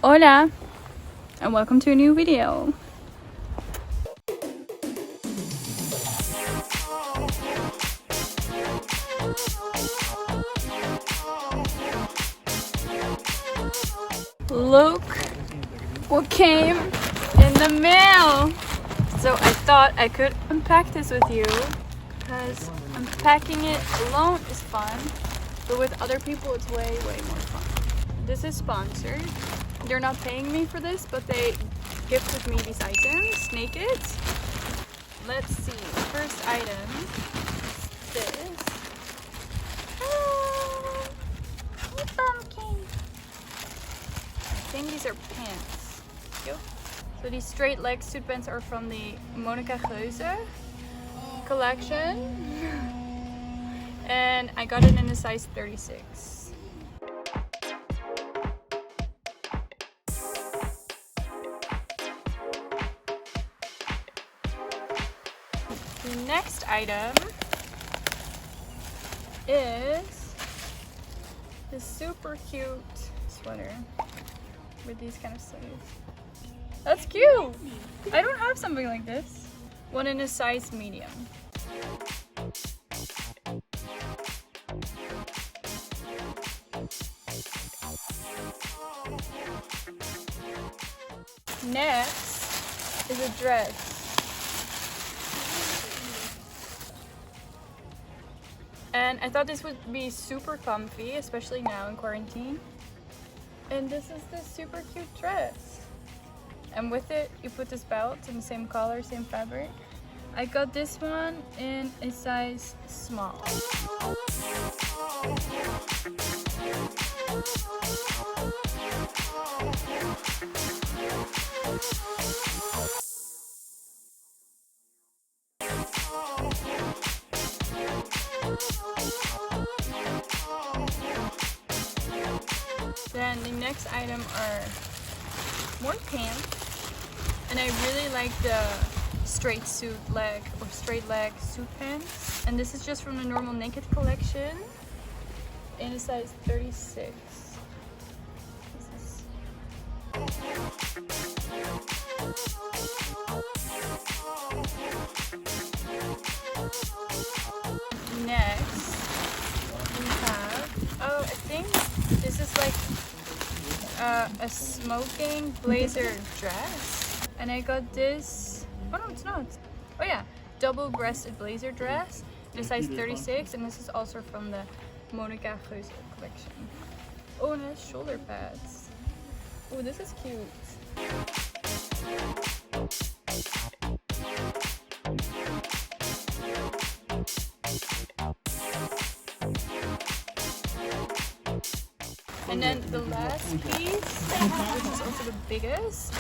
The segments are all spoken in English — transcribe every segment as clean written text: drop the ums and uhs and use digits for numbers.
Hola and welcome to a new video. Look what came in the mail. So I thought I could unpack this with you because unpacking it alone is fun, but with other people it's way more fun. This is sponsored. They're not paying me for this, but they gifted me these items, Badkidds. Let's see. First item is this. Oh, pumpkin. I think these are pants. Yo. So these straight leg suit pants are from the Monica Geuze collection. And I got it in a size 36. The next item is this super cute sweater with these kind of sleeves. That's cute! I don't have something like this. One in a size medium. Next is a dress. And I thought this would be super comfy, especially now in quarantine. And this is this super cute dress. And with it, you put this belt in the same color, same fabric. I got this one in a size small. Then the next item are more pants, and I really like the straight leg suit pants, and this is just from the normal naked collection in a size 36. Next we have, oh, I think this is like a smoking blazer dress, and I got this, oh no it's not, oh yeah, double-breasted blazer dress in a size 36, and this is also from the Monica Geuze collection. Oh, and it has shoulder pads. Oh, this is cute. And then the last piece, which is also the biggest.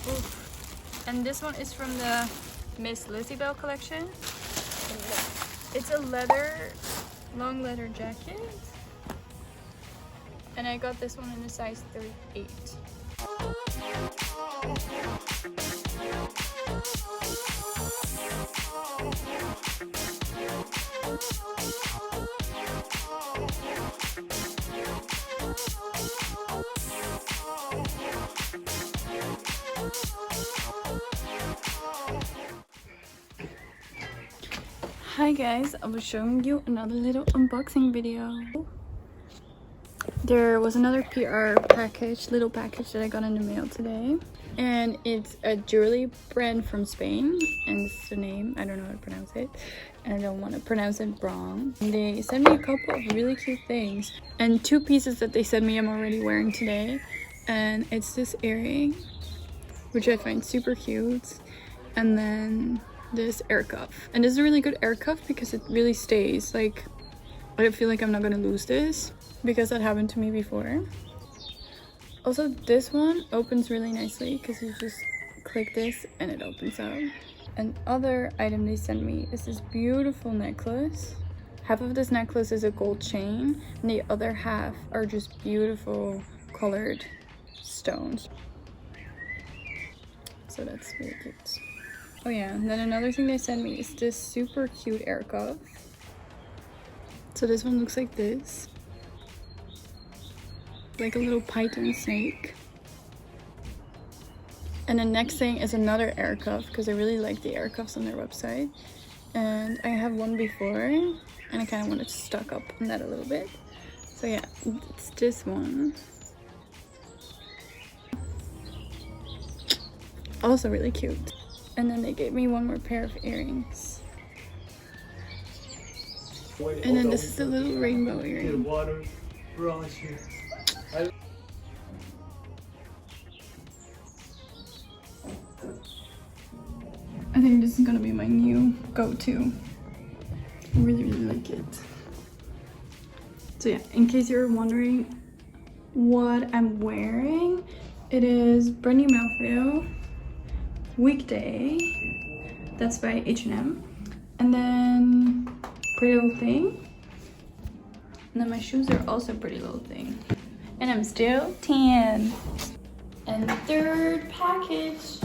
Oof. And this one is from the Miss Lizzie-Belle collection. It's a long leather jacket. And I got this one in a size 38. Hi guys, I was showing you another little unboxing video. There was another little package that I got in the mail today, and it's a jewelry brand from Spain, and this is the name. I don't know how to pronounce it, and I don't want to pronounce it wrong. They sent me a couple of really cute things, and two pieces that they sent me I'm already wearing today, and it's this earring, which I find super cute, and then this ear cuff. And this is a really good ear cuff because it really stays. Like, I feel like I'm not gonna lose this because that happened to me before. Also, this one opens really nicely because you just click this and it opens up. And other item they sent me is this beautiful necklace. Half of this necklace is a gold chain, and the other half are just beautiful colored stones. So that's really cute. Oh yeah, and then another thing they sent me is this super cute ear cuff. So this one looks like this. Like a little python snake. And the next thing is another air cuff, because I really like the air cuffs on their website. And I have one before, and I kind of wanted to stock up on that a little bit. So yeah, it's this one. Also really cute. And then they gave me one more pair of earrings. And then this is the little rainbow earring. I think this is gonna be my new go-to. I really, really like it. So yeah, in case you're wondering what I'm wearing, it is brand new mouthfeel, weekday. That's by H&M. And then Pretty Little Thing. And then my shoes are also Pretty Little Thing. And I'm still tan. And the third package.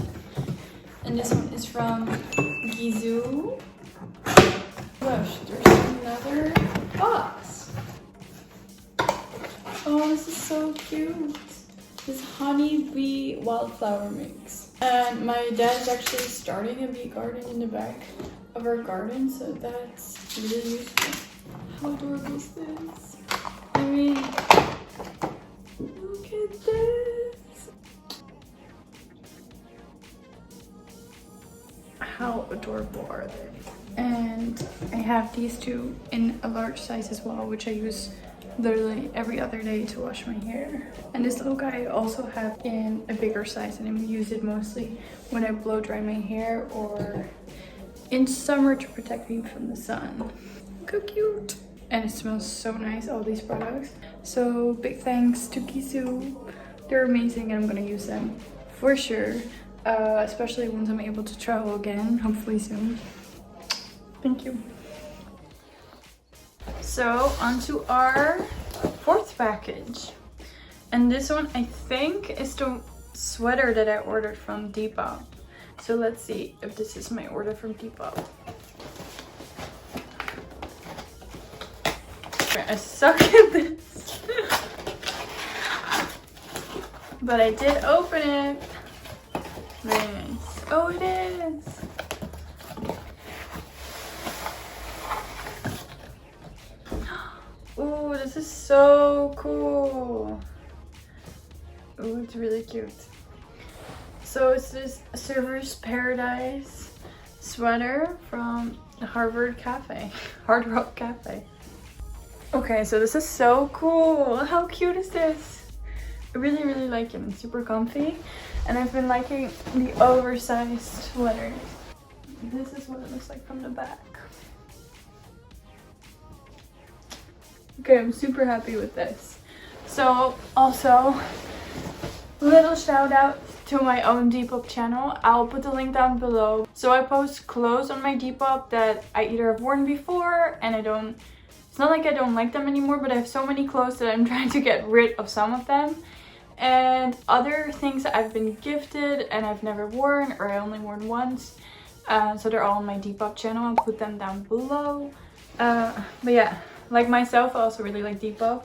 And this one is from Gizu. Gosh, there's another box. Oh, this is so cute. This honey bee wildflower mix. And my dad is actually starting a bee garden in the back of our garden, so that's really useful. How adorable is this? I mean, look at this. How adorable are they? And I have these two in a large size as well, which I use literally every other day to wash my hair. And this little guy I also have in a bigger size, and I use it mostly when I blow dry my hair or in summer to protect me from the sun. Look how cute. And it smells so nice, all these products. So big thanks to Gizu. They're amazing and I'm gonna use them for sure. Especially once I'm able to travel again, hopefully soon. Thank you. So onto our fourth package. And this one I think is the sweater that I ordered from DePop. So let's see if this is my order from DePop. I suck at this. But I did open it. Very nice. Oh, it is. Oh, this is so cool. Oh, it's really cute. So it's this Server's Paradise sweater from the Hard Rock Cafe. Okay, so this is so cool. How cute is this? I really, really like it. It's super comfy. And I've been liking the oversized sweater. This is what it looks like from the back. Okay, I'm super happy with this. So also, little shout out to my own DePop channel. I'll put the link down below. So I post clothes on my DePop that I either have worn before and it's not like I don't like them anymore, but I have so many clothes that I'm trying to get rid of some of them. And other things that I've been gifted and I've never worn or I only worn once. So they're all on my DePop channel. I'll put them down below. But yeah, like myself, I also really like DePop.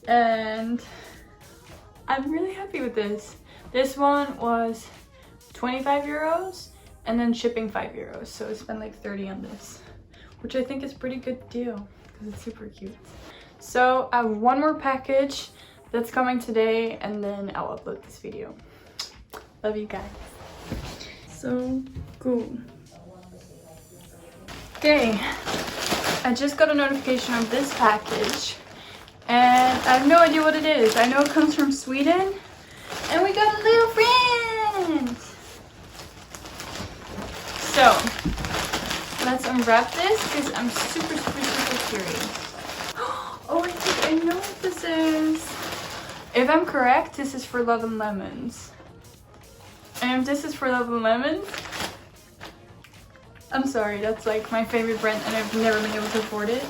And I'm really happy with this. This one was 25 euros and then shipping 5 euros. So I spent like 30 on this, which I think is pretty good deal because it's super cute. So I have one more package that's coming today and then I'll upload this video. Love you guys. So cool. Okay, I just got a notification of this package and I have no idea what it is. I know it comes from Sweden and we got a little friend. So let's unwrap this because I'm super curious. Oh, I think I know what this is. If I'm correct, this is for Love and Lemons. And if this is for Love and Lemons, I'm sorry, that's like my favorite brand and I've never been able to afford it.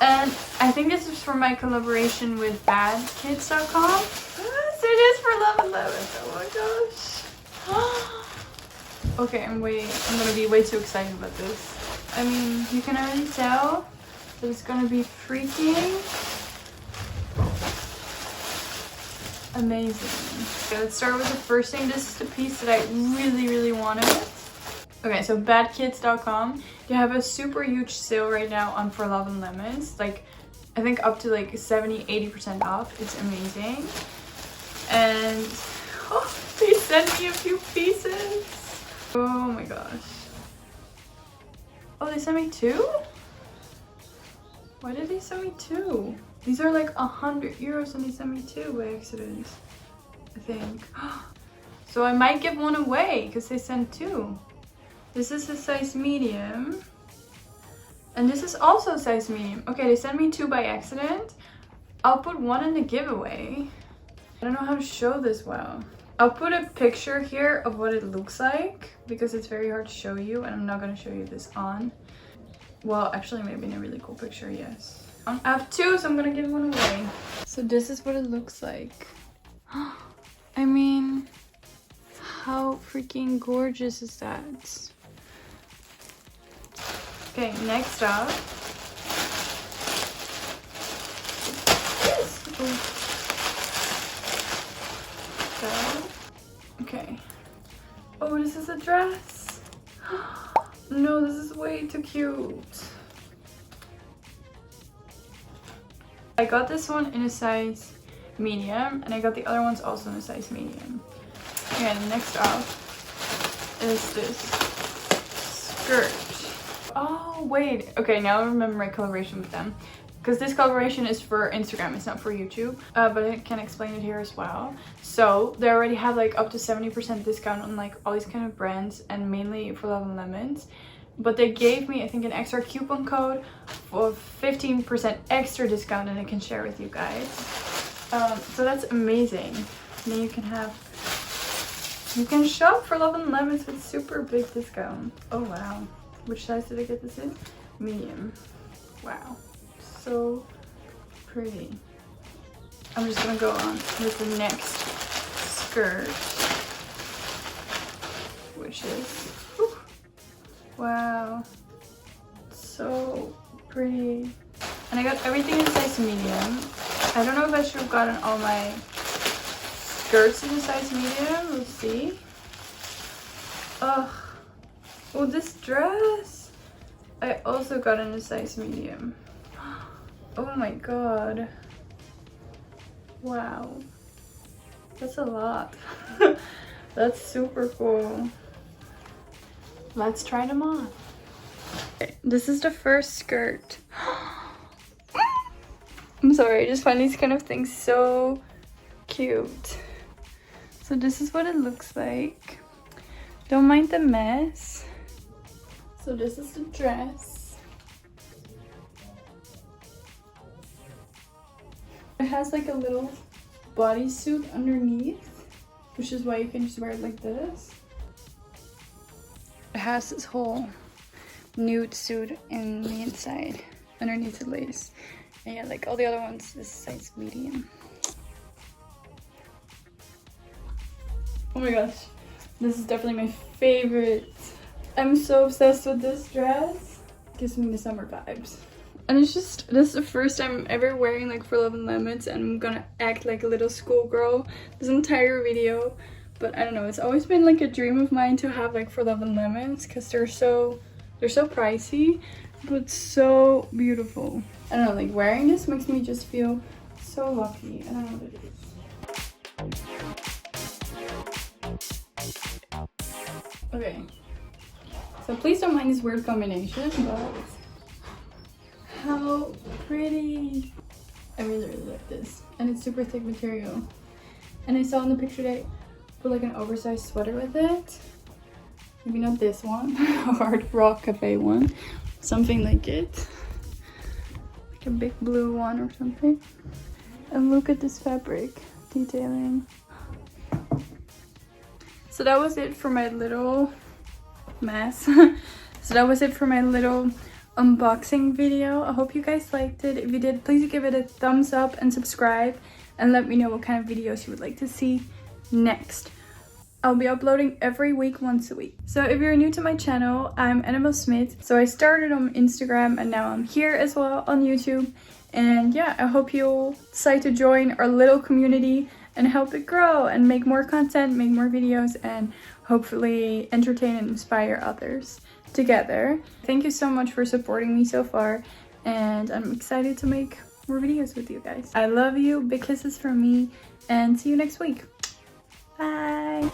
And I think this is for my collaboration with Badkidds.com. So it is for Love and Lemons. Oh my gosh. Okay, I'm gonna be way too excited about this. I mean, you can already tell that it's gonna be freaking amazing. Okay, let's start with the first thing. This is the piece that I really wanted. Okay, so Badkidds.com, they have a super huge sale right now on For Love and Lemons. Like, I think up to like 70-80% off. It's amazing. And oh, they sent me a few pieces. Oh my gosh. Oh, they sent me 2? Why did they send me 2? These are like 100 euros and they sent me 2 by accident, I think. So I might give one away because they sent 2. This is a size medium. And this is also a size medium. Okay, they sent me 2 by accident. I'll put one in the giveaway. I don't know how to show this well. I'll put a picture here of what it looks like because it's very hard to show you and I'm not going to show you this on. Well, actually maybe in a really cool picture, yes. I have 2, so I'm going to give one away. So this is what it looks like. I mean, how freaking gorgeous is that? Okay, next up. Okay. Oh, this is a dress. No, this is way too cute. I got this one in a size medium, and I got the other ones also in a size medium. And next up is this skirt. Oh, wait. Okay, now I remember my collaboration with them. Because this collaboration is for Instagram, it's not for YouTube. But I can explain it here as well. So, they already have like up to 70% discount on like all these kind of brands. And mainly For Love and Lemons. But they gave me, I think, an extra coupon code for 15% extra discount. And I can share with you guys. So that's amazing. And then you can shop For Love and Lemons with super big discount. Oh, wow. Which size did I get this in? Medium. Wow. So pretty. I'm just gonna go on with the next skirt. Which is... whew, wow. So pretty. And I got everything in size medium. I don't know if I should have gotten all my skirts in a size medium. Let's see. Ugh. Oh, this dress I also got in a size medium. Oh my god. Wow. That's a lot. That's super cool. Let's try them on. Okay, this is the first skirt. I'm sorry, I just find these kind of things so cute. So this is what it looks like. Don't mind the mess. So this is the dress. It has like a little bodysuit underneath, which is why you can just wear it like this. It has this whole nude suit in the inside, underneath the lace. And yeah, like all the other ones, this size medium. Oh my gosh, this is definitely my favorite. I'm so obsessed with this dress. It gives me the summer vibes. And it's just, this is the first time I'm ever wearing like For Love and Lemons, and I'm gonna act like a little schoolgirl this entire video. But I don't know, it's always been like a dream of mine to have like For Love and Lemons because they're so pricey, but so beautiful. I don't know, like wearing this makes me just feel so lucky. I don't know what it is. Okay. So please don't mind this weird combination, but how pretty. I really like this. And it's super thick material. And I saw in the picture they put like an oversized sweater with it. Maybe not this one, a Hard Rock Cafe one. Something like it. Like a big blue one or something. And look at this fabric detailing. So that was it for my little mess. So that was it for my little unboxing video. I hope you guys liked it. If you did, please give it a thumbs up and subscribe, and let me know what kind of videos you would like to see next. I'll be uploading every week, once a week. So if you're new to my channel, I'm ANNABEL SMIT. So I started on Instagram and now I'm here as well on YouTube. And yeah, I hope you'll decide to join our little community and help it grow and make more content, make more videos, and hopefully entertain and inspire others together. Thank you so much for supporting me so far, and I'm excited to make more videos with you guys. I love you. Big kisses from me, and see you next week. Bye.